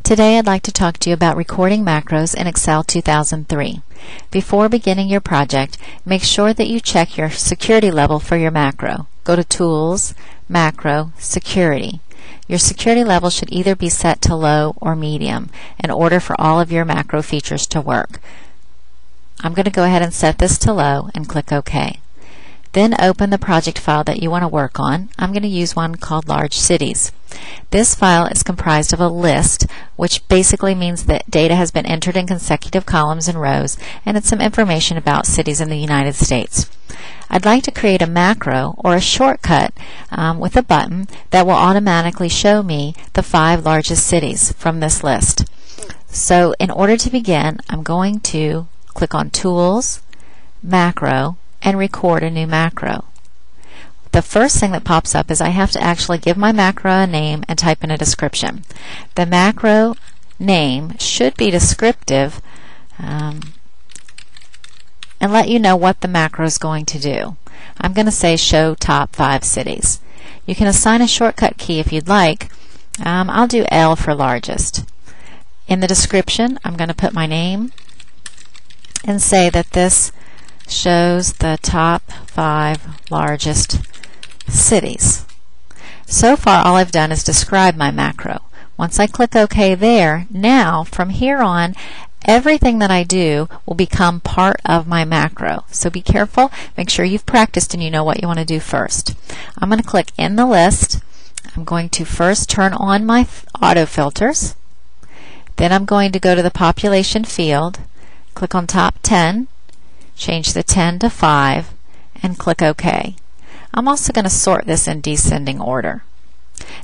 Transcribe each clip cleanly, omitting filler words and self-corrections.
Today I'd like to talk to you about recording macros in Excel 2003. Before beginning your project, make sure that you check your security level for your macro. Go to Tools, Macro, Security. Your security level should either be set to low or medium in order for all of your macro features to work. I'm going to go ahead and set this to low and click OK. Then open the project file that you want to work on. I'm going to use one called Large Cities. This file is comprised of a list, which basically means that data has been entered in consecutive columns and rows, and it's some information about cities in the United States. I'd like to create a macro or a shortcut with a button that will automatically show me the 5 largest cities from this list. So in order to begin, I'm going to click on Tools, Macro, and record a new macro. The first thing that pops up is I have to actually give my macro a name and type in a description. The macro name should be descriptive and let you know what the macro is going to do. I'm going to say show top 5 cities. You can assign a shortcut key if you'd like. I'll do L for largest. In the description, I'm going to put my name and say that this shows the top 5 largest cities. So far all I've done is describe my macro. Once I click OK there, now from here on everything that I do will become part of my macro. So be careful, make sure you've practiced and you know what you want to do first. I'm going to click in the list. I'm going to first turn on my auto filters. Then I'm going to go to the population field, click on top 10, change the 10 to 5, and click OK. I'm also going to sort this in descending order.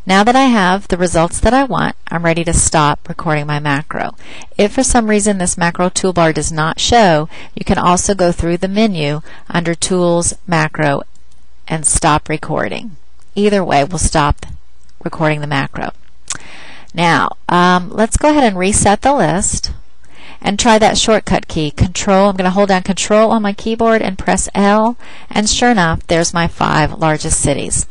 Now that I have the results that I want, I'm ready to stop recording my macro. If for some reason this macro toolbar does not show, you can also go through the menu under Tools, Macro, and stop recording. Either way, we'll stop recording the macro. Now, let's go ahead and reset the list and try that shortcut key, Control. I'm going to hold down Control on my keyboard and press L, and sure enough, there's my 5 largest cities.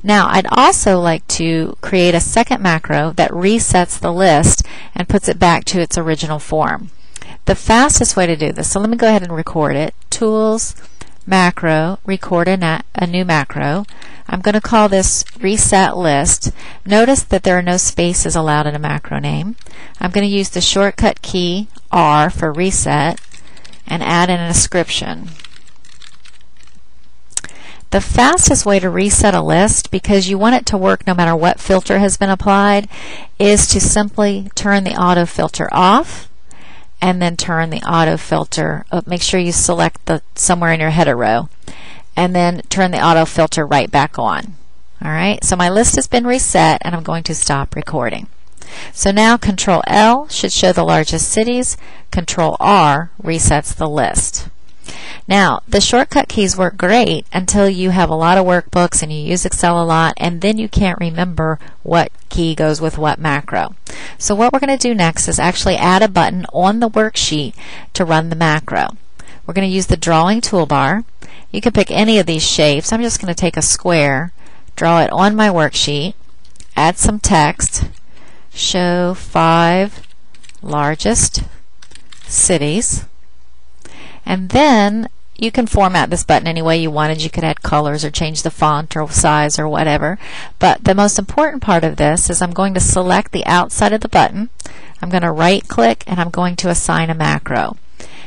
Now, I'd also like to create a second macro that resets the list and puts it back to its original form. The fastest way to do this, so let me go ahead and record it. Tools, Macro, record a new macro. I'm going to call this Reset List. Notice that there are no spaces allowed in a macro name. I'm going to use the shortcut key R for reset and add in a description. The fastest way to reset a list, because you want it to work no matter what filter has been applied, is to simply turn the auto filter off and then turn the auto filter up. Make sure you select somewhere in your header row and then turn the auto filter right back on. Alright, so my list has been reset and I'm going to stop recording. So now Control L should show the largest cities, Control R resets the list. Now, the shortcut keys work great until you have a lot of workbooks and you use Excel a lot, and then you can't remember what key goes with what macro. So what we're going to do next is actually add a button on the worksheet to run the macro. We're going to use the drawing toolbar. You can pick any of these shapes. I'm just going to take a square, draw it on my worksheet, add some text, show 5 largest cities, and then you can format this button any way you wanted. You could add colors or change the font or size or whatever. But the most important part of this is I'm going to select the outside of the button. I'm going to right click and I'm going to assign a macro.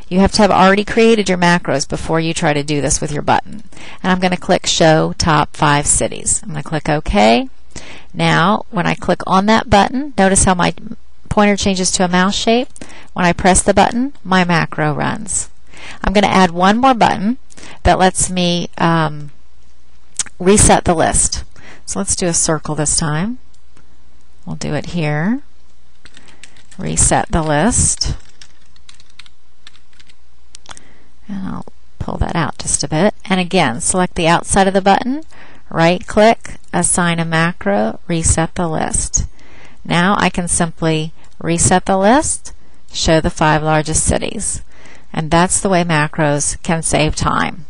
You have to have already created your macros before you try to do this with your button. And I'm going to click Show Top 5 Cities. I'm going to click OK. Now, when I click on that button, notice how my pointer changes to a mouse shape. When I press the button, my macro runs. I'm going to add one more button that lets me reset the list. So let's do a circle this time. We'll do it here. Reset the list. And I'll pull that out just a bit. And again, select the outside of the button, right click, assign a macro, reset the list. Now I can simply reset the list, show the 5 largest cities. And that's the way macros can save time.